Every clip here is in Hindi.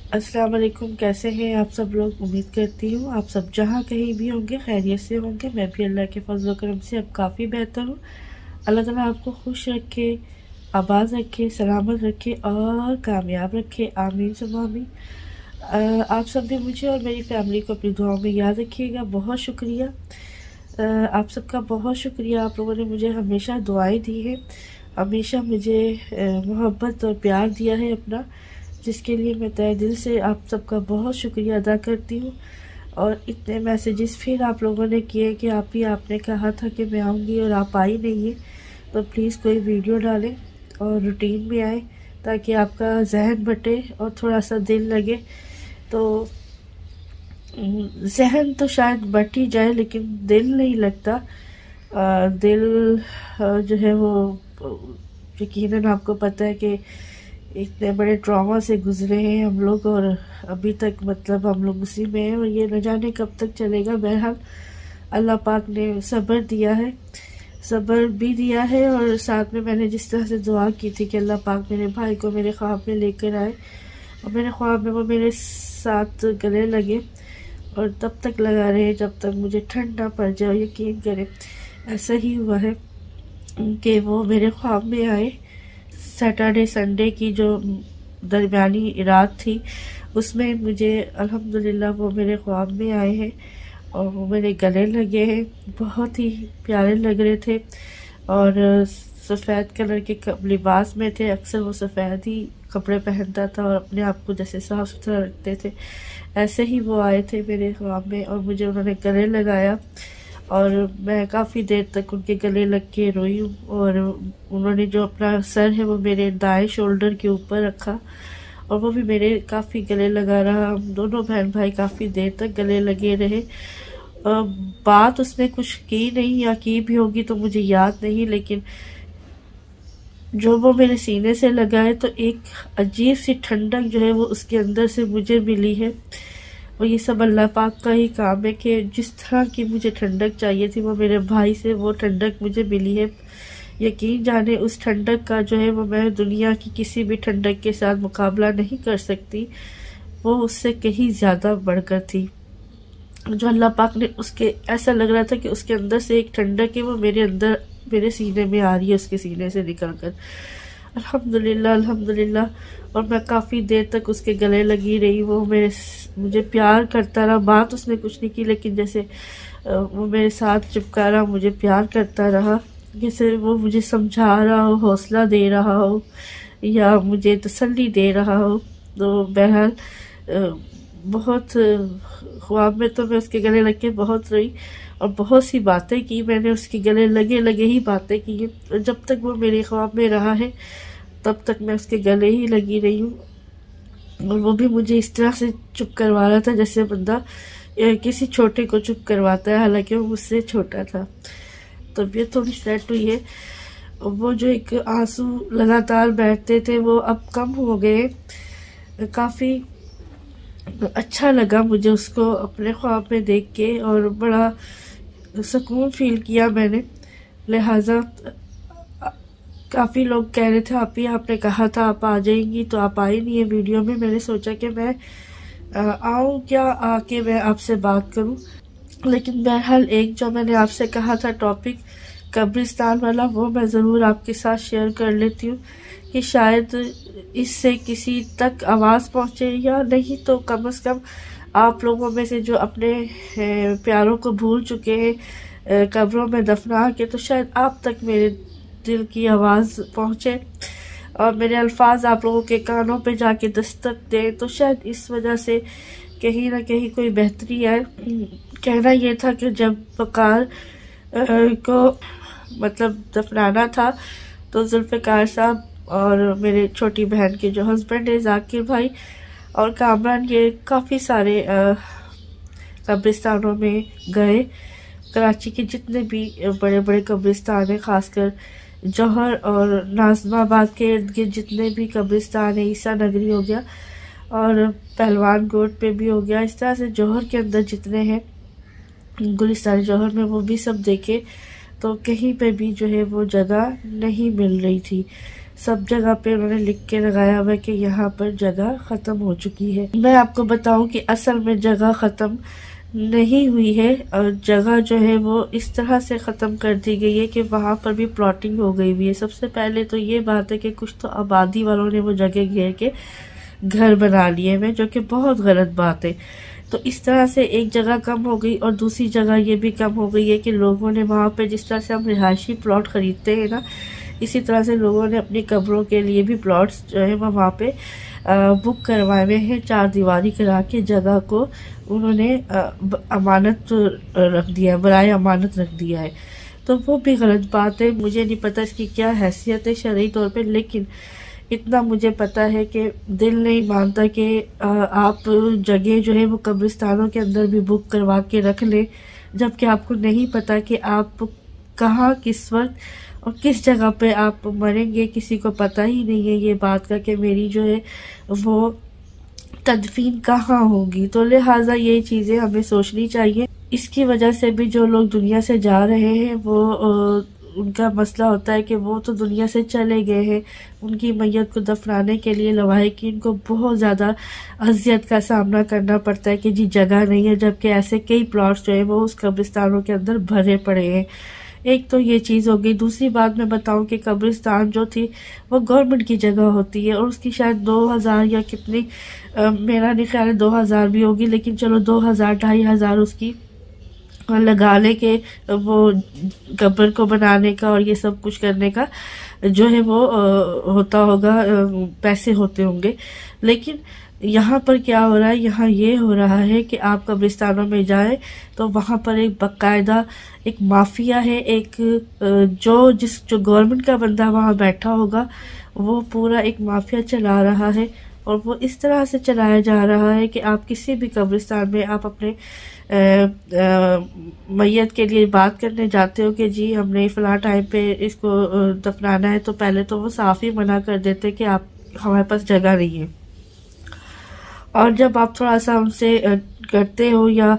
अस्सलाम वालेकुम। कैसे हैं आप सब लोग? उम्मीद करती हूँ आप सब जहाँ कहीं भी होंगे खैरियत से होंगे। मैं भी अल्लाह के फजल करम से अब काफ़ी बेहतर हूँ। अल्लाह ताला आपको खुश रखे, आबाद रखे, सलामत रखे और कामयाब रखे। आमीन सुम्मा आमीन। आप सब भी मुझे और मेरी फैमिली को अपनी दुआओं में याद रखिएगा। बहुत शुक्रिया, आप सबका बहुत शुक्रिया। आप लोगों ने मुझे हमेशा दुआएं दी हैं, हमेशा मुझे मोहब्बत और प्यार दिया है अपना, जिसके लिए मैं तहे दिल से आप सबका बहुत शुक्रिया अदा करती हूँ। और इतने मैसेजेस फिर आप लोगों ने किए कि आपने कहा था कि मैं आऊँगी और आप आई नहीं है, तो प्लीज़ कोई वीडियो डालें और रूटीन में आए ताकि आपका जहन बटे और थोड़ा सा दिल लगे। तो जहन तो शायद बट ही जाए लेकिन दिल नहीं लगता। दिल जो है वो यकीनन आपको पता है कि इतने बड़े ट्रॉमा से गुजरे हैं हम लोग और अभी तक मतलब हम लोग उसी में हैं और ये न जाने कब तक चलेगा। बहरहाल अल्लाह पाक ने सब्र दिया है, सब्र भी दिया है और साथ में मैंने जिस तरह से दुआ की थी कि अल्लाह पाक मेरे भाई को मेरे ख्वाब में लेकर आए और मेरे ख्वाब में वो मेरे साथ गले लगे और तब तक लगा रहे जब तक मुझे ठंड ना पड़ जाए। यकीन करें ऐसा ही हुआ है कि वो मेरे ख्वाब में आए। सैटरडे संडे की जो दरमियानी रात थी उसमें मुझे अल्हम्दुलिल्लाह वो मेरे ख्वाब में आए हैं और वो मेरे गले लगे हैं। बहुत ही प्यारे लग रहे थे और सफ़ेद कलर के लिबास में थे। अक्सर वो सफ़ेद ही कपड़े पहनता था और अपने आप को जैसे साफ़ सुथरा रखते थे, ऐसे ही वो आए थे मेरे ख्वाब में और मुझे उन्होंने गले लगाया और मैं काफ़ी देर तक उनके गले लग के रोई हूँ। और उन्होंने जो अपना सर है वो मेरे दाएं शोल्डर के ऊपर रखा और वो भी मेरे काफ़ी गले लगा रहा। हम दोनों बहन भाई काफ़ी देर तक गले लगे रहे। बात उसने कुछ की नहीं या की भी होगी तो मुझे याद नहीं, लेकिन जो वो मेरे सीने से लगा है तो एक अजीब सी ठंडक जो है वो उसके अंदर से मुझे मिली है। और ये सब अल्लाह पाक का ही काम है कि जिस तरह की मुझे ठंडक चाहिए थी वो मेरे भाई से वो ठंडक मुझे मिली है। यकीन जाने उस ठंडक का जो है वो मैं दुनिया की किसी भी ठंडक के साथ मुकाबला नहीं कर सकती। वो उससे कहीं ज़्यादा बढ़कर थी। जो अल्लाह पाक ने उसके ऐसा लग रहा था कि उसके अंदर से एक ठंडक है वो मेरे अंदर मेरे सीने में आ रही है, उसके सीने से निकल कर। अल्हम्दुलिल्लाह अल्हम्दुलिल्लाह। और मैं काफ़ी देर तक उसके गले लगी रही। वो मुझे प्यार करता रहा। बात उसने कुछ नहीं की लेकिन जैसे वो मेरे साथ चिपका रहा, मुझे प्यार करता रहा, जैसे वो मुझे समझा रहा हो, हौसला दे रहा हो या मुझे तसल्ली दे रहा हो। तो बहरहाल बहुत ख्वाब में तो मैं उसके गले लग के बहुत रोई और बहुत सी बातें की मैंने, उसके गले लगे लगे ही बातें की हैं। और जब तक वो मेरे ख्वाब में रहा है तब तक मैं उसके गले ही लगी रही हूँ। और वो भी मुझे इस तरह से चुप करवा रहा था जैसे बंदा किसी छोटे को चुप करवाता है, हालांकि वो मुझसे छोटा था। तबीयत थोड़ी सेट हुई है। वो जो एक आंसू लगातार बैठते थे वो अब कम हो गए। काफ़ी अच्छा लगा मुझे उसको अपने ख्वाब में देख के और बड़ा सुकून फील किया मैंने। लिहाजा काफ़ी लोग कह रहे थे आपने कहा था आप आ जाएंगी तो आप आई नहीं है वीडियो में। मैंने सोचा कि मैं आऊँ क्या, आके मैं आपसे बात करूँ। लेकिन बहरहाल एक जो मैंने आपसे कहा था टॉपिक कब्रिस्तान वाला, वो मैं ज़रूर आपके साथ शेयर कर लेती हूँ कि शायद इससे किसी तक आवाज़ पहुँचे या नहीं तो कम से कम आप लोगों में से जो अपने प्यारों को भूल चुके हैं कब्रों में दफना के, तो शायद आप तक मेरे दिल की आवाज़ पहुँचे और मेरे अल्फाज आप लोगों के कानों पे जाके दस्तक दे। तो शायद इस वजह से कहीं ना कहीं कोई बेहतरी आए। कहना ये था कि जब वकार को मतलब दफनाना था तो जुल्फ़िकार साहब और मेरे छोटी बहन के जो हस्बैंड है जाकिर भाई और कामरान, ये काफ़ी सारे कब्रिस्तानों में गए। कराची के जितने भी बड़े बड़े कब्रिस्तान हैं, ख़ासकर जौहर और नाज़िमाबाद के इर्द गिर्द जितने भी कब्रिस्तान है, ईसा नगरी हो गया और पहलवान गोट पे भी हो गया, इस तरह से जौहर के अंदर जितने हैं गुलिस्तान जौहर में, वो भी सब देखे तो कहीं पे भी जो है वो जगह नहीं मिल रही थी। सब जगह पे उन्होंने लिख के लगाया हुआ है कि यहाँ पर जगह ख़त्म हो चुकी है। मैं आपको बताऊं कि असल में जगह ख़त्म नहीं हुई है, और जगह जो है वो इस तरह से ख़त्म कर दी गई है कि वहाँ पर भी प्लॉटिंग हो गई हुई है। सबसे पहले तो ये बात है कि कुछ तो आबादी वालों ने वो जगह घेर के घर बना लिए हैं, जो कि बहुत गलत बात है। तो इस तरह से एक जगह कम हो गई, और दूसरी जगह ये भी कम हो गई है कि लोगों ने वहाँ पे, जिस तरह से हम रिहायशी प्लॉट ख़रीदते हैं ना, इसी तरह से लोगों ने अपनी कब्रों के लिए भी प्लॉट्स जो है वहाँ पे बुक करवाए हुए हैं। 4 दीवारी करा के जगह को उन्होंने अमानत रख दिया है, बराए अमानत रख दिया है। तो वो भी गलत बात है। मुझे नहीं पता इसकी क्या हैसियत है शरई तौर पे, लेकिन इतना मुझे पता है कि दिल नहीं मानता कि आप जगह जो है वो कब्रिस्तानों के अंदर भी बुक करवा के रख लें, जबकि आपको नहीं पता कि आप कहाँ, किस वक्त और किस जगह पे आप मरेंगे। किसी को पता ही नहीं है ये बात का कि मेरी जो है वो तदफीन कहाँ होगी। तो लिहाजा ये चीज़ें हमें सोचनी चाहिए। इसकी वजह से भी जो लोग दुनिया से जा रहे हैं वो उनका मसला होता है कि वो तो दुनिया से चले गए हैं, उनकी मैयत को दफनाने के लिए लवाहिकीन को बहुत ज़्यादा अजियत का सामना करना पड़ता है कि जी जगह नहीं है, जबकि ऐसे कई प्लॉट्स जो है वो उस कब्रिस्तानों के अंदर भरे पड़े हैं। एक तो ये चीज़ हो गई। दूसरी बात मैं बताऊं कि कब्रिस्तान जो थी वो गवर्नमेंट की जगह होती है, और उसकी शायद 2000 या कितनी, मेरा नहीं ख्याल है 2000 भी होगी, लेकिन चलो 2000 2500 उसकी लगाने के, वो कब्र को बनाने का और ये सब कुछ करने का जो है वो होता होगा, पैसे होते होंगे। लेकिन यहाँ पर क्या हो रहा है, यहाँ ये हो रहा है कि आप कब्रिस्तानों में जाएं तो वहाँ पर एक बाकायदा एक माफिया है, एक जो गवर्नमेंट का बंदा वहाँ बैठा होगा वो पूरा एक माफिया चला रहा है, और वो इस तरह से चलाया जा रहा है कि आप किसी भी कब्रिस्तान में आप अपने मैयत के लिए बात करने जाते हो कि जी हमने फलां टाइम पे इसको दफनाना है, तो पहले तो वो साफ ही मना कर देते कि आप, हमारे पास जगह नहीं है। और जब आप थोड़ा सा उनसे करते हो या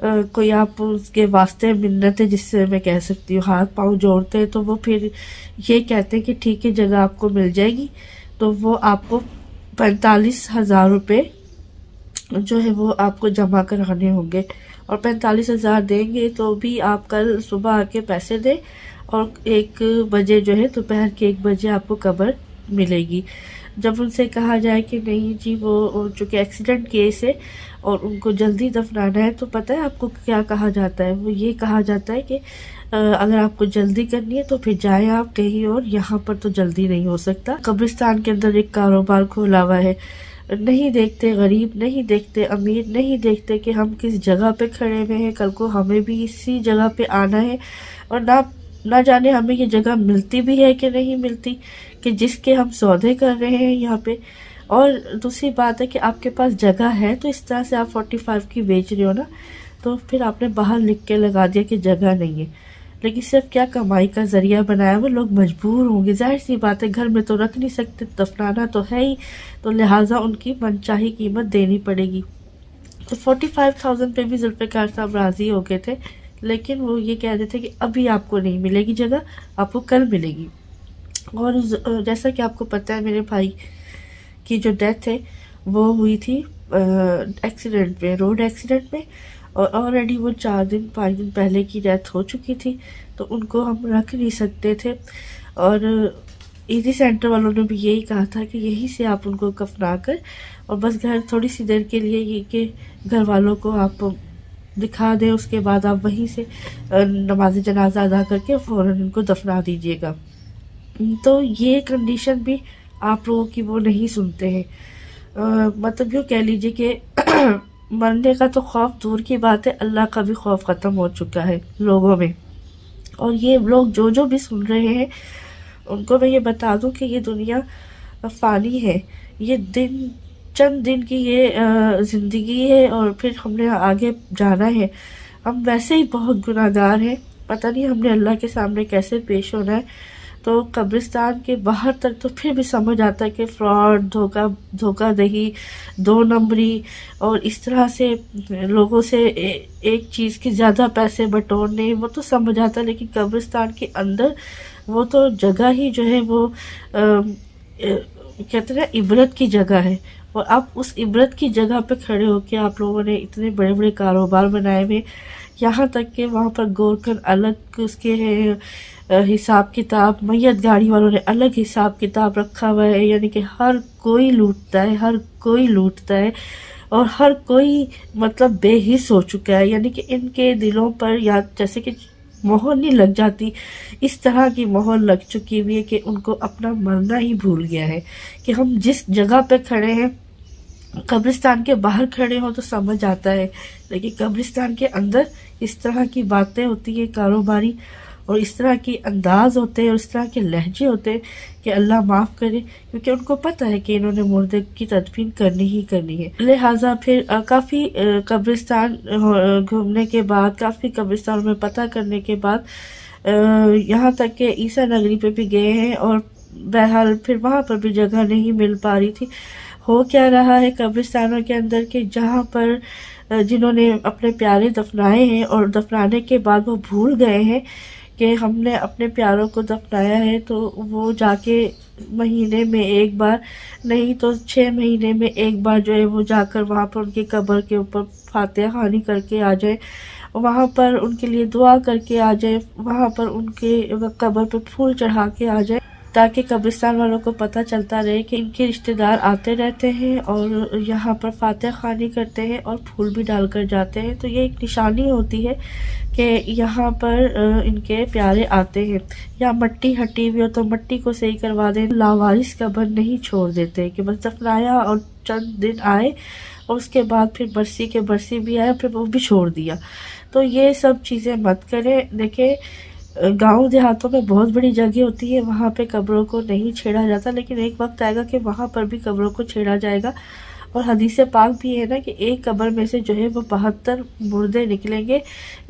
कोई आप उसके वास्ते मिन्नतें, जिससे मैं कह सकती हूँ हाथ पांव जोड़ते हैं, तो वो फिर ये कहते हैं कि ठीक है जगह आपको मिल जाएगी। तो वो आपको 45,000 रुपये जो है वो आपको जमा कराने होंगे, और 45,000 देंगे तो भी आप कल सुबह आके पैसे दें, और 1 बजे जो है दोपहर के 1 बजे आपको कब्र मिलेगी। जब उनसे कहा जाए कि नहीं जी वो चूँकि एक्सीडेंट केस है और उनको जल्दी दफनाना है, तो पता है आपको क्या कहा जाता है? वो ये कहा जाता है कि अगर आपको जल्दी करनी है तो फिर जाएं आप कहीं और, यहाँ पर तो जल्दी नहीं हो सकता। कब्रिस्तान के अंदर एक कारोबार खोला हुआ है, नहीं देखते गरीब, नहीं देखते अमीर, नहीं देखते कि हम किस जगह पे खड़े हुए हैं, कल को हमें भी इसी जगह पे आना है, और ना जाने हमें ये जगह मिलती भी है कि नहीं मिलती, कि जिसके हम सौदे कर रहे हैं यहाँ पे। और दूसरी बात है कि आपके पास जगह है, तो इस तरह से आप 45 की बेच रहे हो ना, तो फिर आपने बाहर लिख के लगा दिया कि जगह नहीं है, लेकिन सिर्फ क्या कमाई का जरिया बनाया, वो लोग मजबूर होंगे। जाहिर सी बात है, घर में तो रख नहीं सकते, दफनाना तो है ही, तो लिहाजा उनकी मनचाही कीमत देनी पड़ेगी। तो 45,000 पे भी जुल्फ़िकार साहब राजी हो गए थे, लेकिन वो ये कह रहे थे कि अभी आपको नहीं मिलेगी जगह, आपको कल मिलेगी। और जैसा कि आपको पता है, मेरे भाई की जो डेथ है वो हुई थी एक्सीडेंट में, रोड एक्सीडेंट में, और ऑलरेडी वो 4 दिन 5 दिन पहले की डेथ हो चुकी थी, तो उनको हम रख नहीं सकते थे। और ईदी सेंटर वालों ने भी यही कहा था कि यहीं से आप उनको कफना कर और बस घर थोड़ी सी देर के लिए ये कि घर वालों को आप दिखा दें, उसके बाद आप वहीं से नमाज जनाजा अदा करके फ़ौरन उनको दफना दीजिएगा। तो ये कंडीशन भी आप लोगों की वो नहीं सुनते हैं। मतलब यूँ कह लीजिए कि मरने का तो खौफ दूर की बात है, अल्लाह का भी खौफ ख़त्म हो चुका है लोगों में। और ये लोग जो भी सुन रहे हैं उनको मैं ये बता दूं कि ये दुनिया फ़ानी है, ये दिन चंद दिन की ये ज़िंदगी है, और फिर हमने आगे जाना है। हम वैसे ही बहुत गुनाहगार हैं, पता नहीं हमने अल्लाह के सामने कैसे पेश होना है। तो कब्रिस्तान के बाहर तक तो फिर भी समझ आता है कि फ्रॉड, धोखाधड़ी, 2 नंबरी और इस तरह से लोगों से एक चीज़ के ज़्यादा पैसे बटोरने, वो तो समझ आता है। लेकिन कब्रिस्तान के अंदर वो तो जगह ही जो है वो कहते हैं इबरत की जगह है। और आप उस इबरत की जगह पे खड़े होकर आप लोगों ने इतने बड़े बड़े कारोबार बनाए हुए, यहाँ तक कि वहाँ पर गोरखन अलग उसके हिसाब किताब, मैयत गाड़ी वालों ने अलग हिसाब किताब रखा हुआ है। यानी कि हर कोई लूटता है, हर कोई लूटता है और हर कोई मतलब बेहिस हो चुका है। यानी कि इनके दिलों पर या जैसे कि मोहर नहीं लग जाती, इस तरह की मोहर लग चुकी हुई है कि उनको अपना मरना ही भूल गया है। कि हम जिस जगह पे खड़े हैं, कब्रिस्तान के बाहर खड़े हो तो समझ आता है, लेकिन कब्रिस्तान के अंदर इस तरह की बातें होती है कारोबारी, और इस तरह के अंदाज होते हैं और इस तरह के लहजे होते हैं कि अल्लाह माफ़ करे, क्योंकि उनको पता है कि इन्होंने मुर्दे की तदफीन करनी ही करनी है। लिहाजा फिर काफ़ी कब्रिस्तान घूमने के बाद, काफ़ी कब्रिस्तान में पता करने के बाद यहाँ तक कि ईसा नगरी पे भी गए हैं, और बहरहाल फिर वहाँ पर भी जगह नहीं मिल पा रही थी। हो क्या रहा है कब्रिस्तानों के अंदर के जहाँ पर जिन्होंने अपने प्यारे दफनाए हैं और दफनाने के बाद वो भूल गए हैं कि हमने अपने प्यारों को दफनाया है, तो वो जाके महीने में एक बार नहीं तो 6 महीने में एक बार जो है वो जाकर वहाँ पर उनकी कब्र के ऊपर फातिहा खानी करके आ जाए, वहाँ पर उनके लिए दुआ करके आ जाए, वहाँ पर उनके कब्र पे फूल चढ़ा के आ जाए, ताकि कब्रिस्तान वालों को पता चलता रहे कि इनके रिश्तेदार आते रहते हैं और यहाँ पर फातिहा खानी करते हैं और फूल भी डालकर जाते हैं। तो ये एक निशानी होती है कि यहाँ पर इनके प्यारे आते हैं। या मट्टी हटी हुई हो तो मट्टी को सही करवा दें, लावारिस कब्र नहीं छोड़ देते कि बस दफनाया और चंद दिन आए और उसके बाद फिर बरसी के बरसी भी आया, फिर वो भी छोड़ दिया। तो ये सब चीज़ें मत करें। देखें, गांव देहातों में बहुत बड़ी जगह होती है, वहाँ पे कब्रों को नहीं छेड़ा जाता, लेकिन एक वक्त आएगा कि वहाँ पर भी कब्रों को छेड़ा जाएगा। और हदीस पाक भी है ना कि एक कब्र में से जो है वो 72 मुर्दे निकलेंगे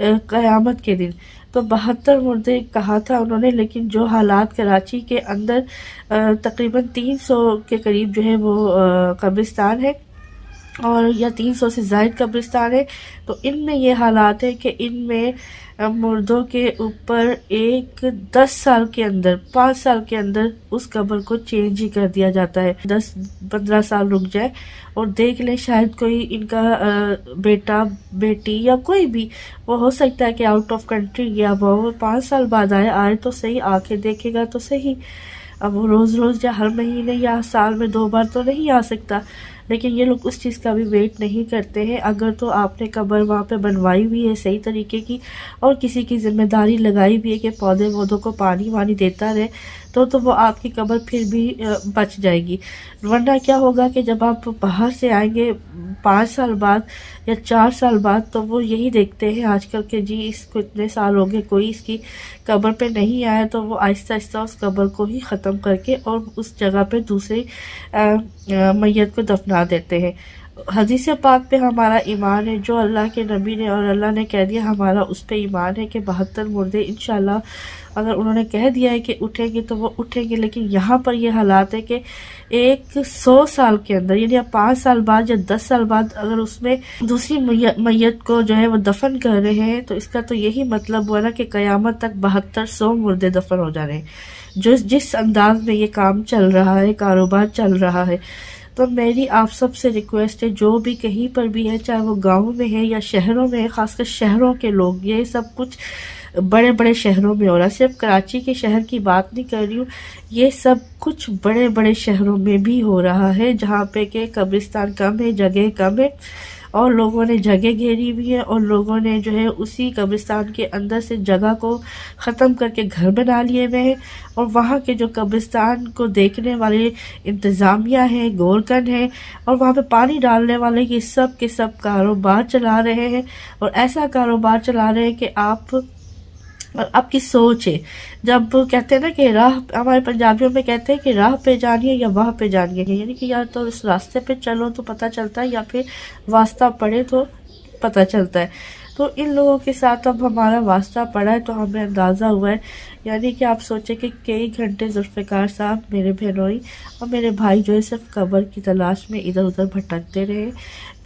क़यामत के दिन। तो 72 मुर्दे कहा था उन्होंने, लेकिन जो हालात कराची के अंदर तकरीबन 300 के करीब जो है वो कब्रिस्तान है, और या 300 से ज़ायद कब्रिस्तान है। तो इनमें ये हालात है कि इनमें मुर्दों के ऊपर 10 साल के अंदर, 5 साल के अंदर उस कब्र को चेंज ही कर दिया जाता है। 10-15 साल रुक जाए और देख ले, शायद कोई इनका बेटा बेटी या कोई भी, वो हो सकता है कि आउट ऑफ कंट्री गया वो 5 साल बाद आए तो सही, आके देखेगा तो सही। अब वो रोज़ रोज़ या हर महीने या साल में 2 बार तो नहीं आ सकता, लेकिन ये लोग उस चीज़ का भी वेट नहीं करते हैं। अगर तो आपने कब्र वहाँ पे बनवाई हुई है सही तरीके की, और किसी की जिम्मेदारी लगाई भी है कि पौधे पौधों को पानी वानी देता रहे, तो वो आपकी कब्र फिर भी बच जाएगी। वरना क्या होगा कि जब आप बाहर से आएंगे 5 साल बाद या 4 साल बाद, तो वो यही देखते हैं आजकल के जी इसको इतने साल हो गए, कोई इसकी कब्र पे नहीं आया, तो वो आहिस्ता आहिस्ता उस कब्र को ही ख़त्म करके और उस जगह पे दूसरी मैयत को दफना देते हैं। हदीस पाक पे हमारा ईमान है, जो अल्लाह के नबी ने और अल्लाह ने कह दिया, हमारा उस पे ईमान है कि 72 मुर्दे इंशाल्लाह अगर उन्होंने कह दिया है कि उठेंगे तो वो उठेंगे। लेकिन यहाँ पर ये हालात है कि 100 साल के अंदर, यानी 5 साल बाद या 10 साल बाद अगर उसमें दूसरी मैयत को जो है वो दफन कर रहे हैं, तो इसका तो यही मतलब हुआ ना कि क़यामत तक 7200 मुर्दे दफन हो जा रहे हैं। जो जिस अंदाज में ये काम चल रहा है, कारोबार चल रहा है, तो मेरी आप सब से रिक्वेस्ट है, जो भी कहीं पर भी है, चाहे वो गाँव में है या शहरों में है, खासकर शहरों के लोग, ये सब कुछ बड़े बड़े शहरों में हो रहा है। सिर्फ कराची के शहर की बात नहीं कर रही हूँ, ये सब कुछ बड़े बड़े शहरों में भी हो रहा है, जहाँ पे के कब्रिस्तान कम है, जगह कम है, और लोगों ने जगह घेरी हुई है, और लोगों ने जो है उसी कब्रिस्तान के अंदर से जगह को ख़त्म करके घर बना लिए हुए हैं। और वहाँ के जो कब्रिस्तान को देखने वाले इंतज़ामिया हैं, गोरकन हैं, और वहाँ पे पानी डालने वाले, ये सब के सब कारोबार चला रहे हैं। और ऐसा कारोबार चला रहे हैं कि आपकी सोच है। जब कहते हैं ना कि राह, हमारे पंजाबियों में कहते हैं कि राह पे जानिए या वाह पे जानिए, यानी कि या तो इस रास्ते पे चलो तो पता चलता है, या फिर वास्ता पड़े तो पता चलता है। तो इन लोगों के साथ अब हमारा वास्ता पड़ा है, तो हमें अंदाज़ा हुआ है। यानी कि आप सोचें कि कई घंटे जुल्फ़िकार साहब, मेरे बहनोई और मेरे भाई जो है सिर्फ कब्र की तलाश में इधर उधर भटकते रहे।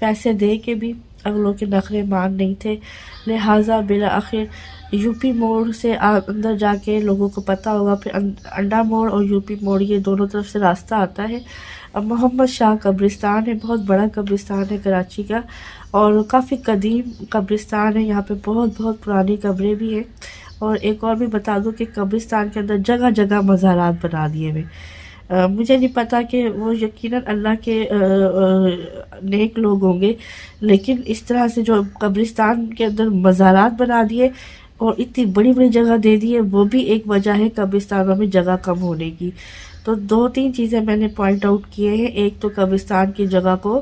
पैसे दे के भी अगलों के नखरे मान नहीं थे, लिहाजा बिला आखिर यूपी मोड़ से अंदर जाके लोगों को पता होगा, फिर अंडा मोड़ और यूपी मोड़ ये दोनों तरफ से रास्ता आता है। अब मोहम्मद शाह कब्रिस्तान है, बहुत बड़ा कब्रिस्तान है कराची का और काफ़ी कदीम कब्रिस्तान है। यहाँ पे बहुत बहुत पुरानी कब्रें भी हैं। और एक और भी बता दूं कि कब्रिस्तान के अंदर जगह जगह मज़ारात बना दिए हुए। मुझे नहीं पता कि वो यकीनन अल्लाह के नेक लोग होंगे, लेकिन इस तरह से जो कब्रिस्तान के अंदर मज़ारात बना दिए और इतनी बड़ी बड़ी जगह दे दी है, वो भी एक वजह है कब्रिस्तानों में जगह कम होने की। तो 2-3 चीज़ें मैंने पॉइंट आउट किए हैं। एक तो कब्रिस्तान की जगह को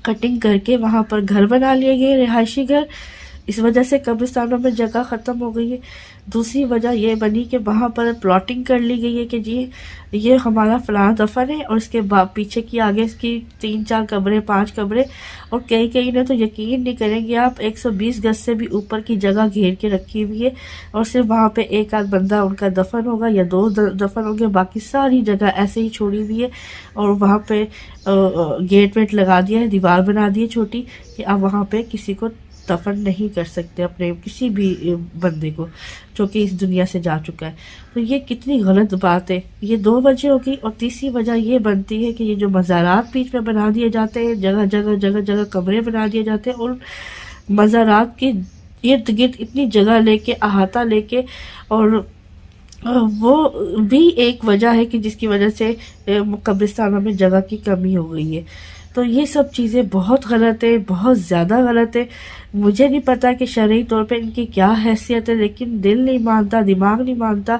कटिंग करके वहाँ पर घर बना लिए गए, रिहायशी घर, इस वजह से कब्रिस्तानों में जगह ख़त्म हो गई है। दूसरी वजह यह बनी कि वहाँ पर प्लॉटिंग कर ली गई है कि जी ये हमारा फलां दफन है और इसके बाद पीछे की आगे इसकी 3-4 कब्रें, 5 कब्रें, और कई ने तो यकीन नहीं करेंगे आप 120 गज से भी ऊपर की जगह घेर के रखी हुई है और सिर्फ वहाँ पे एक आध बंदा उनका दफन होगा या 2 दफन होंगे, बाकी सारी जगह ऐसे ही छोड़ी हुई है। और वहाँ पे गेट वेट लगा दिया है, दीवार बना दी है छोटी कि आप वहाँ पे किसी को दफन नहीं कर सकते, अपने किसी भी बंदे को जो कि इस दुनिया से जा चुका है। तो ये कितनी गलत बात है। ये 2 वजह होगी। और तीसरी वजह ये बनती है कि ये जो मज़ारात बीच में बना दिए जाते हैं, जगह जगह कमरे बना दिए जाते हैं और मज़ारात के इर्द गिर्द इतनी जगह लेके, अहाता लेके, और वो भी एक वजह है कि जिसकी वजह से कब्रिस्तानों में जगह की कमी हो गई है। तो ये सब चीज़ें बहुत गलत है, बहुत ज़्यादा गलत है। मुझे नहीं पता कि शरई तौर पे इनकी क्या हैसियत है, लेकिन दिल नहीं मानता, दिमाग नहीं मानता।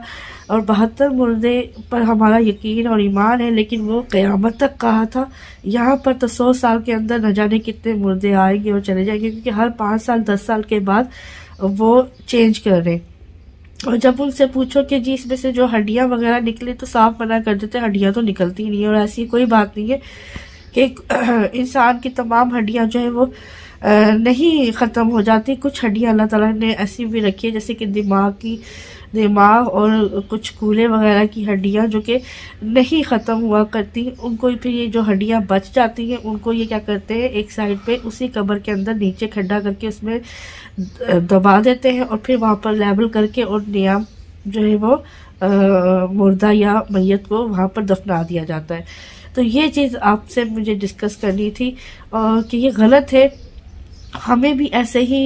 और 72 मुर्दे पर हमारा यकीन और ईमान है, लेकिन वो क़यामत तक कहा था। यहाँ पर तो 100 साल के अंदर न जाने कितने मुर्दे आएंगे और चले जाएंगे, क्योंकि हर 5 साल 10 साल के बाद वो चेंज कर रहे हैं। और जब उनसे पूछो कि जी इसमें से जो हड्डियाँ वगैरह निकले, तो साफ मना कर देते, हड्डियाँ तो निकलती नहीं है। और ऐसी कोई बात नहीं है कि इंसान की तमाम हड्डियां जो है वो नहीं ख़त्म हो जाती। कुछ हड्डियां अल्लाह ताला ने ऐसी भी रखी है, जैसे कि दिमाग और कुछ कूल्हे वगैरह की हड्डियां जो कि नहीं ख़त्म हुआ करती। उनको फिर ये जो हड्डियां बच जाती हैं, उनको ये क्या करते हैं, एक साइड पे उसी कब्र के अंदर नीचे खड्डा करके उसमें दबा देते हैं और फिर वहाँ पर लेबल करके और नया जो है वो मुर्दा या मैयत को वहाँ पर दफना दिया जाता है। तो ये चीज़ आपसे मुझे डिस्कस करनी थी कि ये गलत है। हमें भी ऐसे ही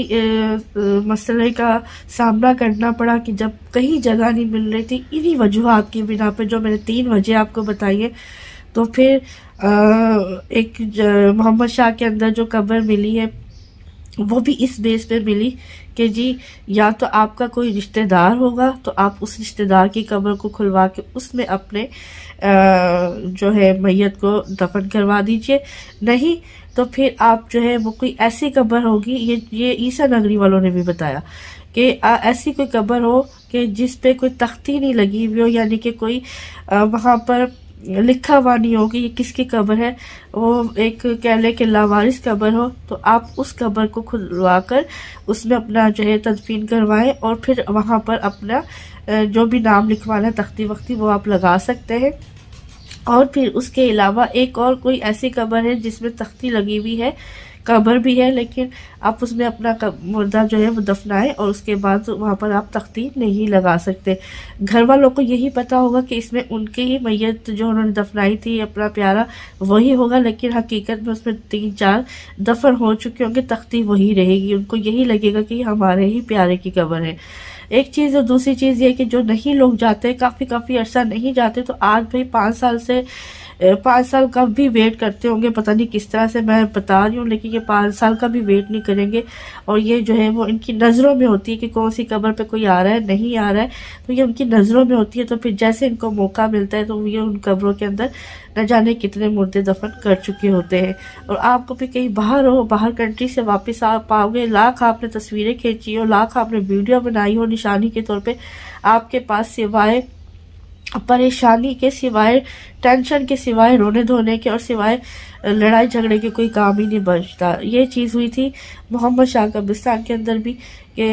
मसले का सामना करना पड़ा कि जब कहीं जगह नहीं मिल रही थी, इन्हीं वजूहात की बिना पे जो मैंने 3 वजह आपको बताई है। तो फिर एक मोहम्मद शाह के अंदर जो कब्र मिली है, वो भी इस बेस पे मिली कि जी या तो आपका कोई रिश्तेदार होगा तो आप उस रिश्तेदार की कब्र को खुलवा के उसमें अपने जो है मैयत को दफन करवा दीजिए, नहीं तो फिर आप जो है वो कोई ऐसी कब्र होगी, ये ईसा नगरी वालों ने भी बताया कि ऐसी कोई कब्र हो कि जिस पे कोई तख्ती नहीं लगी हुई हो, यानी कि कोई वहाँ पर लिखा हुआ नहीं हो कि ये किसकी कब्र है, वो एक कह ले कि लावारिस कब्र हो, तो आप उस कब्र को खुलवा कर उसमें अपना जो है तदफीन करवाएं और फिर वहाँ पर अपना जो भी नाम लिखवाना है, तख्ती वख्ती, वो आप लगा सकते हैं। और फिर उसके अलावा एक और कोई ऐसी कब्र है जिसमें तख्ती लगी हुई है, कब्र भी है, लेकिन आप उसमें अपना मुर्दा जो है वो दफनाएं और उसके बाद वहाँ पर आप तख्ती नहीं लगा सकते। घर वालों को यही पता होगा कि इसमें उनकी ही मैयत जो उन्होंने दफनाई थी अपना प्यारा वही होगा, लेकिन हकीकत में उसमें 3-4 दफन हो चुके होंगे, तख्ती वही रहेगी। उनको यही लगेगा कि हमारे ही प्यारे की कब्र है। एक चीज़। और दूसरी चीज़ ये कि जो नहीं लोग जाते, काफ़ी अरसा नहीं जाते, तो आज भाई 5 साल का भी वेट करते होंगे, पता नहीं किस तरह से मैं बता रही हूँ, लेकिन ये 5 साल का भी वेट नहीं करेंगे। और ये जो है वो इनकी नज़रों में होती है कि कौन सी कब्र पे कोई आ रहा है, नहीं आ रहा है, तो ये उनकी नज़रों में होती है। तो फिर जैसे इनको मौका मिलता है तो ये उन कब्रों के अंदर न जाने कितने मुर्दे दफन कर चुके होते हैं। और आपको भी कहीं बाहर कंट्री से वापस आ पाओगे, लाख आपने तस्वीरें खींची हो, लाख आपने वीडियो बनाई हो निशानी के तौर पे, आपके पास सिवाय परेशानी के सिवाय, टेंशन के सिवाय, रोने धोने के और सिवाय लड़ाई झगड़े के कोई काम ही नहीं बचता। ये चीज़ हुई थी मोहम्मद शाह कब्रिस्तान के अंदर भी, कि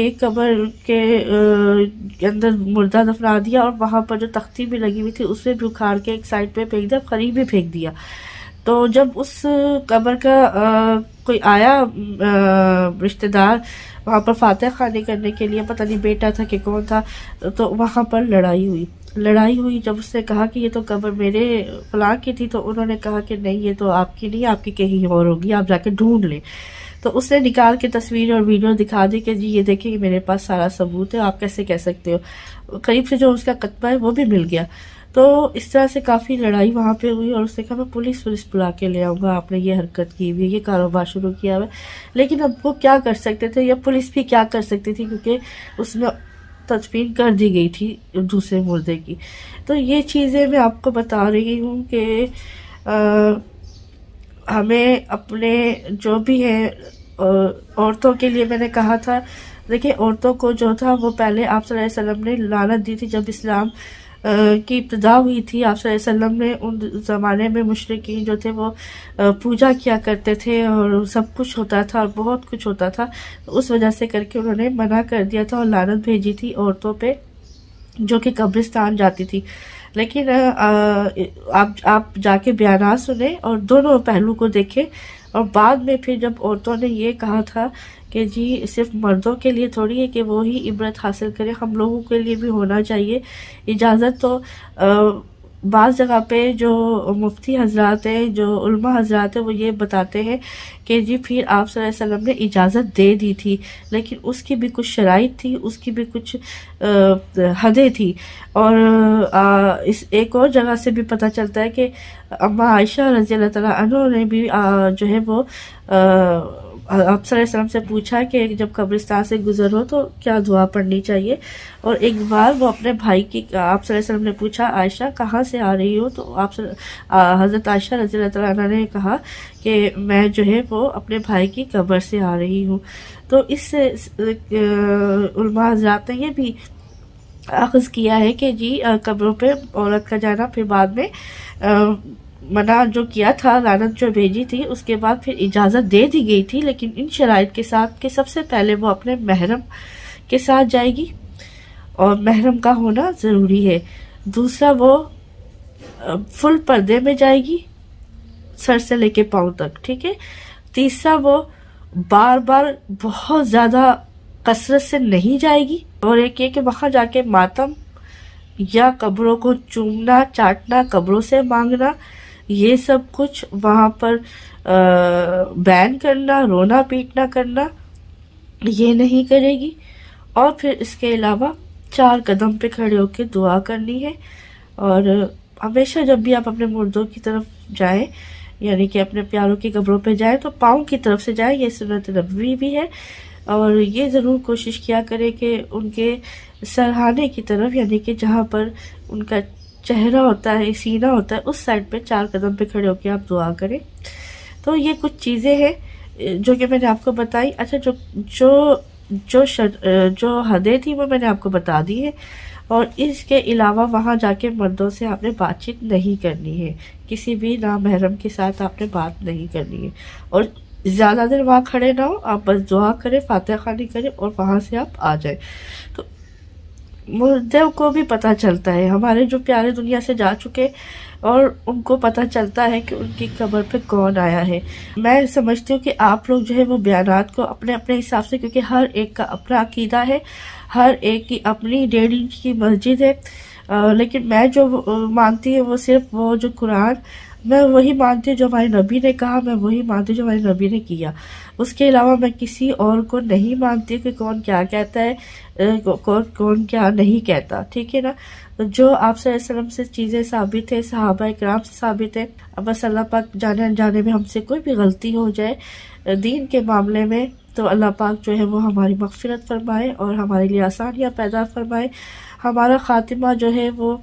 एक कब्र के अंदर मुर्दा दफना दिया और वहाँ पर जो तख्ती भी लगी हुई थी उसे भी उखाड़ के एक साइड पे फेंक दिया, करीब भी फेंक दिया। तो जब उस कब्र का कोई आया रिश्तेदार वहाँ पर फातह खानी करने के लिए, पता नहीं बेटा था कि कौन था, तो वहाँ पर लड़ाई हुई। जब उसने कहा कि ये तो कब्र मेरे फलां की थी, तो उन्होंने कहा कि नहीं, ये तो आपकी नहीं, आपकी कहीं और होगी, आप जाके ढूंढ लें। तो उसने निकाल के तस्वीर और वीडियो दिखा दी कि जी ये देखिए मेरे पास सारा सबूत है, आप कैसे कह सकते हो। करीब से जो उसका कत्बा है वो भी मिल गया। तो इस तरह से काफ़ी लड़ाई वहाँ पे हुई और उसने कहा मैं पुलिस बुला के ले आऊँगा, आपने ये हरकत की हुई, ये कारोबार शुरू किया हुआ। लेकिन अब वो क्या कर सकते थे, या पुलिस भी क्या कर सकती थी, क्योंकि उसमें तदफीन कर दी गई थी दूसरे मुर्दे की। तो ये चीज़ें मैं आपको बता रही हूँ कि हमें अपने जो भी है, औरतों के लिए मैंने कहा था, देखिए औरतों को जो था वो पहले आप सल्लल्लाहु अलैहि वसल्लम ने लानत दी थी। जब इस्लाम की इब्तिदा हुई थी, आप सल्लल्लाहु अलैहि वसल्लम ने उन ज़माने में मुशरिकीन जो थे वो पूजा किया करते थे और सब कुछ होता था और बहुत कुछ होता था। तो उस वजह से करके उन्होंने मना कर दिया था और लानत भेजी थी औरतों पे जो कि कब्रिस्तान जाती थी। लेकिन आप जाके बयानात सुने और दोनों पहलू को देखें। और बाद में फिर जब औरतों ने ये कहा था कि जी सिर्फ मर्दों के लिए थोड़ी है कि वो ही इबरत हासिल करें, हम लोगों के लिए भी होना चाहिए इजाज़त। तो बाज़ जगह पे जो मुफ्ती हजरात हैं, जो उलमा हजरात हैं, वो ये बताते हैं कि जी फिर आप सल्लल्लाहु अलैहि वसल्लम ने इजाज़त दे दी थी, लेकिन उसकी भी कुछ शराइत थी, उसकी भी कुछ हदें थी। और इस एक और जगह से भी पता चलता है कि अम्मा आयशा रज़ी अल्लाह तआला अन्हा ने भी जो है वो आप सल्लल्लाहु अलैहि वसल्लम से पूछा कि जब कब्रिस्तान से गुजरो तो क्या दुआ पढ़नी चाहिए। और एक बार वो अपने भाई की, आप सल्लल्लाहु अलैहि वसल्लम ने पूछा आयशा कहाँ से आ रही हो, तो आप हज़रत आयशा रज़ी अल्लाह तआला अन्हा ने कहा कि मैं जो है वो अपने भाई की कब्र से आ रही हूँ। तो इससे उलमा हज़रात ने ये भी अख़ज़ किया है कि जी कब्रों पे औरत का जाना, फिर बाद में मना जो किया था, लानत जो भेजी थी, उसके बाद फिर इजाज़त दे दी गई थी, लेकिन इन शराइत के साथ कि सबसे पहले वो अपने महरम के साथ जाएगी और महरम का होना ज़रूरी है। दूसरा वो फुल पर्दे में जाएगी सर से लेके पाँव तक, ठीक है। तीसरा वो बार बार बहुत ज़्यादा कसरत से नहीं जाएगी। और एक ये कि वहाँ जाके मातम या कब्रों को चूमना, चाटना, कब्रों से मांगना, ये सब कुछ वहाँ पर बैन करना, रोना पीटना करना, ये नहीं करेगी। और फिर इसके अलावा 4 कदम पे खड़े होकर दुआ करनी है। और हमेशा जब भी आप अपने मुर्दों की तरफ जाएं, यानी कि अपने प्यारों की कब्रों पे जाएं, तो पाँव की तरफ से जाएं, ये सुन्नत नबवी भी है। और ये ज़रूर कोशिश किया करें कि उनके सरहाने की तरफ, यानी कि जहाँ पर उनका चेहरा होता है, सीना होता है, उस साइड पे 4 कदम पे खड़े होकर आप दुआ करें। तो ये कुछ चीज़ें हैं जो कि मैंने आपको बताई। अच्छा, जो हदें थी वो मैंने आपको बता दी है। और इसके अलावा वहाँ जाके मर्दों से आपने बातचीत नहीं करनी है, किसी भी नामहरम के साथ आपने बात नहीं करनी है। और ज़्यादा देर वहाँ खड़े ना हो, आप बस दुआ करें, फातिहा खानी करें और वहाँ से आप आ जाएं। तो मुर्दों को भी पता चलता है, हमारे जो प्यारे दुनिया से जा चुके, और उनको पता चलता है कि उनकी कब्र पे कौन आया है। मैं समझती हूँ कि आप लोग जो है वो बयानात को अपने अपने हिसाब से, क्योंकि हर एक का अपना अकीदा है, हर एक की अपनी 1.5 इंच की मस्जिद है, लेकिन मैं जो मानती हूँ वो सिर्फ वो जो कुरान, मैं वही मानती हूँ जो हमारे नबी ने कहा, मैं वही मानती हूँ जो हमारे नबी ने किया। उसके अलावा मैं किसी और को नहीं मानती हूँ कि कौन क्या कहता है, कौन क्या नहीं कहता, ठीक है ना। तो जो आप सल्लल्लाहु अलैहि वसल्लम से चीज़ें साबित है, सहाबा इकराम से साबित है। अब बस अल्लाह पाक जाने अनजाने में हमसे कोई भी गलती हो जाए दीन के मामले में, तो अल्लाह पाक जो है वो हमारी मग़फ़िरत फरमाए और हमारे लिए आसानियाँ पैदा फरमाए। हमारा ख़ातिमा जो है वो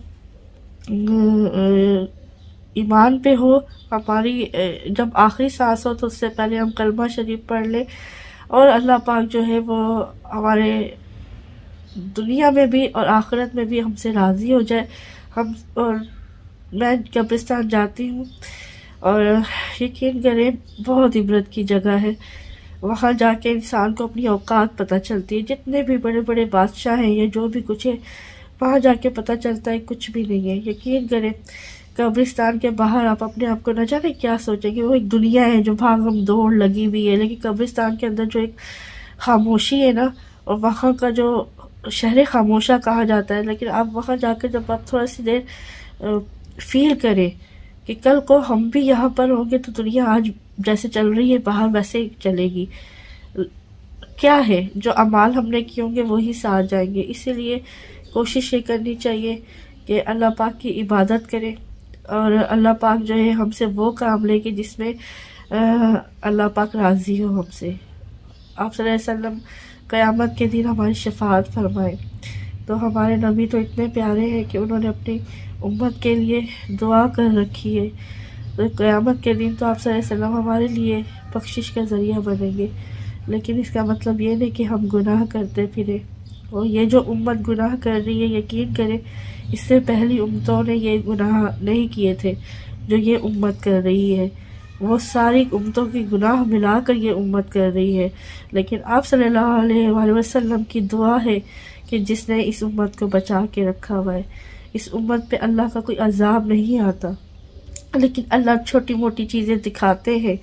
ईमान पे हो, हमारी जब आखिरी सांस हो तो उससे पहले हम कलमा शरीफ पढ़ लें, और अल्लाह पाक जो है वो हमारे दुनिया में भी और आखिरत में भी हमसे राज़ी हो जाए। हम और मैं कब्रिस्तान जाती हूँ और यकीन करें बहुत इबरत की जगह है। वहाँ जाके इंसान को अपनी औकात पता चलती है। जितने भी बड़े बड़े बादशाह हैं या जो भी कुछ है, वहाँ जाके पता चलता है कुछ भी नहीं है। यकीन करें कब्रिस्तान के बाहर आप अपने आप को न जाने क्या सोचेंगे, वो एक दुनिया है जो भागम दौड़ लगी हुई है, लेकिन कब्रिस्तान के अंदर जो एक खामोशी है ना, और वहाँ का जो शहर खामोशा कहा जाता है, लेकिन आप वहाँ जाकर जब आप थोड़ा सी देर फील करें कि कल को हम भी यहाँ पर होंगे तो दुनिया आज जैसे चल रही है बाहर वैसे ही चलेगी। क्या है जो अमाल हमने किए होंगे वही साथ जाएंगे। इसीलिए कोशिश ये करनी चाहिए कि अल्लाह पाक की इबादत करें और अल्लाह पाक जो है हमसे वो काम लेके जिसमें अल्लाह पाक राज़ी हो हमसे। आप सल्लल्लाहु अलैहि वसल्लम क़यामत के दिन हमारी शफाअत फरमाए। तो हमारे नबी तो इतने प्यारे हैं कि उन्होंने अपनी उम्मत के लिए दुआ कर रखी है। तो क़यामत के दिन तो आप सल्लल्लाहु अलैहि वसल्लम हमारे लिए बख्शिश का ज़रिया बनेंगे। लेकिन इसका मतलब ये नहीं कि हम गुनाह करते फिरें। और ये जो उम्मत गुनाह कर रही है, यकीन करें इससे पहली उम्मतों ने ये गुनाह नहीं किए थे जो ये उम्मत कर रही है। वो सारी उम्मतों की गुनाह मिलाकर ये उम्मत कर रही है। लेकिन आप सल्लल्लाहु अलैहि वसल्लम की दुआ है कि जिसने इस उम्मत को बचा के रखा हुआ है। इस उम्मत पे अल्लाह का कोई अजाब नहीं आता, लेकिन अल्लाह छोटी मोटी चीज़ें दिखाते हैं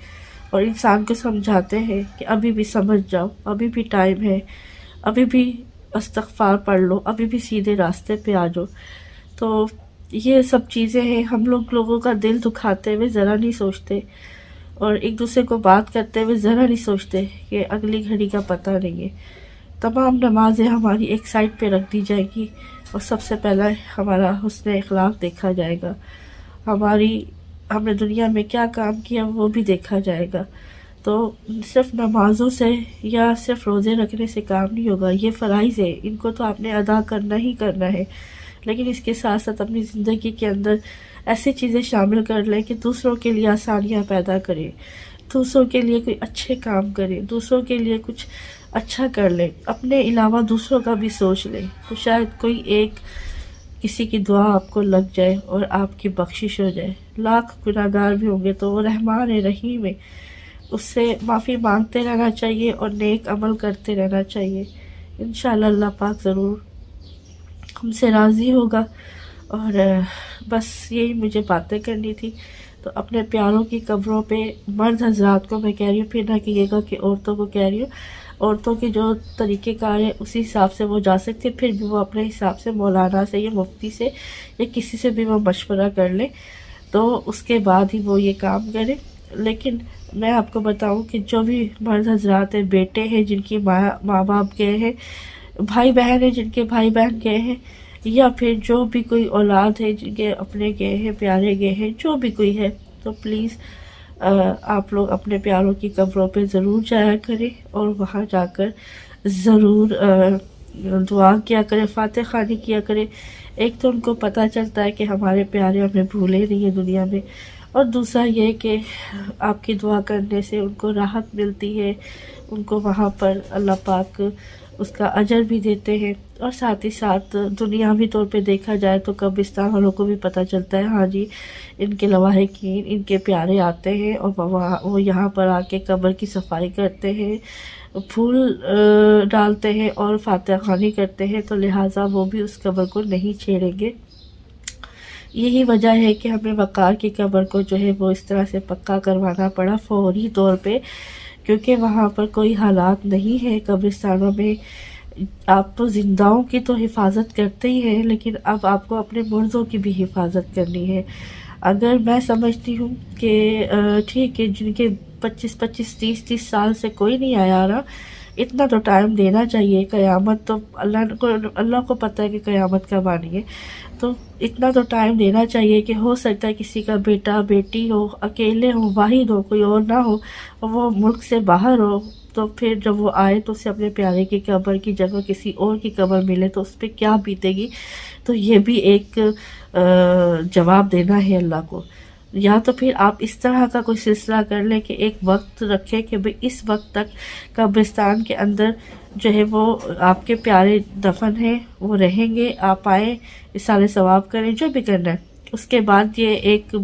और इंसान को समझाते हैं कि अभी भी समझ जाओ, अभी भी टाइम है, अभी भी इस्तग़फ़ार पढ़ लो, अभी भी सीधे रास्ते पे आ जाओ। तो ये सब चीज़ें हैं, हम लोगों का दिल दुखाते हुए ज़रा नहीं सोचते और एक दूसरे को बात करते हुए ज़रा नहीं सोचते कि अगली घड़ी का पता नहीं है। तमाम नमाज़ें हमारी एक साइड पे रख दी जाएगी और सबसे पहला हमारा हुस्न इखलाक देखा जाएगा। हमने दुनिया में क्या काम किया वो भी देखा जाएगा। तो सिर्फ नमाज़ों से या सिर्फ रोज़े रखने से काम नहीं होगा। ये फ़राइज़ है, इनको तो आपने अदा करना ही करना है, लेकिन इसके साथ साथ अपनी ज़िंदगी के अंदर ऐसी चीज़ें शामिल कर लें कि दूसरों के लिए आसानियाँ पैदा करें, दूसरों के लिए कोई अच्छे काम करें, दूसरों के लिए कुछ अच्छा कर लें, अपने अलावा दूसरों का भी सोच लें। तो शायद कोई एक किसी की दुआ आपको लग जाए और आपकी बख्शिश हो जाए। लाख गुनाहगार भी होंगे तो वो रहमान है, रहीम है, उससे माफ़ी मांगते रहना चाहिए और नेक अमल करते रहना चाहिए। इंशाअल्लाह अल्लाह पाक ज़रूर हमसे राज़ी होगा। और बस यही मुझे बातें करनी थी। तो अपने प्यारों की कब्रों पे मर्द हजरात को मैं कह रही हूँ, फिर ना कहिएगा कि औरतों को कह रही हूँ। औरतों के जो तरीक़ेकार है उसी हिसाब से वो जा सकते हैं, फिर भी वो अपने हिसाब से मौलाना से या मुफ्ती से या किसी से भी वो मशवरा कर लें, तो उसके बाद ही वो ये काम करें। लेकिन मैं आपको बताऊं कि जो भी मर्द हजरात हैं, बेटे हैं जिनकी माँ बाप गए हैं, भाई बहन हैं जिनके भाई बहन गए हैं, या फिर जो भी कोई औलाद है जिनके अपने गए हैं, प्यारे गए हैं, जो भी कोई है, तो प्लीज़ आप लोग अपने प्यारों की कब्रों पे ज़रूर जाया करें और वहाँ जाकर ज़रूर दुआ किया करें, फातिहा ख़वानी किया करें। एक तो उनको पता चलता है कि हमारे प्यारे हमें भूले नहीं है दुनिया में, और दूसरा ये कि आपकी दुआ करने से उनको राहत मिलती है, उनको वहाँ पर अल्लाह पाक उसका अजर भी देते हैं। और साथ ही साथ दुनियावी तौर पे देखा जाए तो कब्रिस्तान वालों को भी पता चलता है, हाँ जी इनके लवाहिकीन, इनके प्यारे आते हैं और वो यहाँ पर आके कब्र की सफाई करते हैं, फूल डालते हैं और फातिहा ख़वानी करते हैं, तो लिहाजा वो भी उस कब्र को नहीं छेड़ेंगे। यही वजह है कि हमें वक़ार की कब्र को जो है वो इस तरह से पक्का करवाना पड़ा फौरी तौर पे, क्योंकि वहाँ पर कोई हालात नहीं है। कब्रिस्तानों में आप तो जिंदाओं की तो हिफाजत करते ही हैं, लेकिन अब आपको अपने मुर्दों की भी हिफाजत करनी है। अगर मैं समझती हूँ कि ठीक है जिनके 25-25, 30-30 साल से कोई नहीं आया ना, इतना तो टाइम देना चाहिए। क़यामत तो अल्लाह को पता है कि क़यामत कब आनी है, तो इतना तो टाइम देना चाहिए कि हो सकता है किसी का बेटा बेटी हो, अकेले हो, वाहिद हो, कोई और ना हो, और वो मुल्क से बाहर हो, तो फिर जब वो आए तो उसे अपने प्यारे की कब्र की जगह किसी और की कब्र मिले तो उस पर क्या बीतेगी। तो ये भी एक जवाब देना है अल्लाह को। या तो फिर आप इस तरह का कोई सिलसिला कर लें कि एक वक्त रखें कि भाई इस वक्त तक कब्रिस्तान के अंदर जो है वो आपके प्यारे दफन हैं, वो रहेंगे, आप आए, इसाले सवाब करें, जो भी करना है। उसके बाद ये एक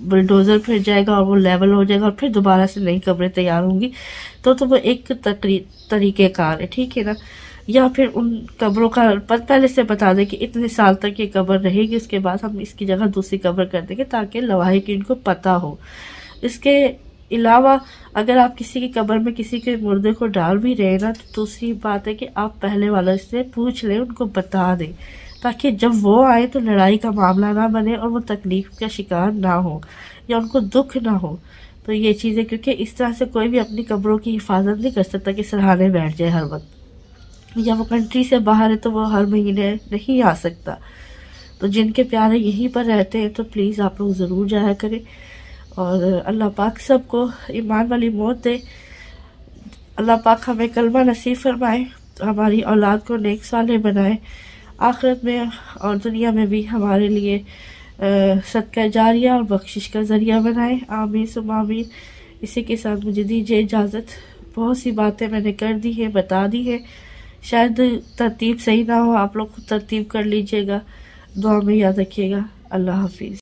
बुलडोज़र फिर जाएगा और वो लेवल हो जाएगा और फिर दोबारा से नई कब्रें तैयार होंगी। तो वो एक तरीक़ेकार है, ठीक है ना। या फिर उन कब्रों का पहले से बता दें कि इतने साल तक ये कब्र रहेगी, उसके बाद हम इसकी जगह दूसरी कब्र कर देंगे, ताकि लवाहिक इनको पता हो। इसके अलावा अगर आप किसी की कब्र में किसी के मुर्दे को डाल भी रहे ना, तो दूसरी बात है कि आप पहले वालों से पूछ लें, उनको बता दें, ताकि जब वो आए तो लड़ाई का मामला ना बने और वो तकलीफ का शिकार ना हो या उनको दुख ना हो। तो ये चीज़ें, क्योंकि इस तरह से कोई भी अपनी कब्रों की हिफाजत नहीं कर सकता कि सराहने बैठ जाए हर वक्त, या वो कंट्री से बाहर है तो वो हर महीने नहीं आ सकता। तो जिनके प्यारे यहीं पर रहते हैं तो प्लीज़ आप लोग ज़रूर जाया करें, और अल्लाह पाक सबको ईमान वाली मौत दे। अल्लाह पाक हमें कलमा नसीब फरमाए, हमारी औलाद को नेक साले बनाए, आखिरत में और दुनिया में भी हमारे लिए सदका जारिया और बख्शिश का ज़रिया बनाए। आमीन सुम्मा आमीन। इसी के साथ मुझे दीजिए इजाज़त। बहुत सी बातें मैंने कर दी है, बता दी है, शायद तरतीब सही ना हो, आप लोग खुद तरतीब कर लीजिएगा। दुआ में याद रखिएगा। अल्लाह हाफिज़।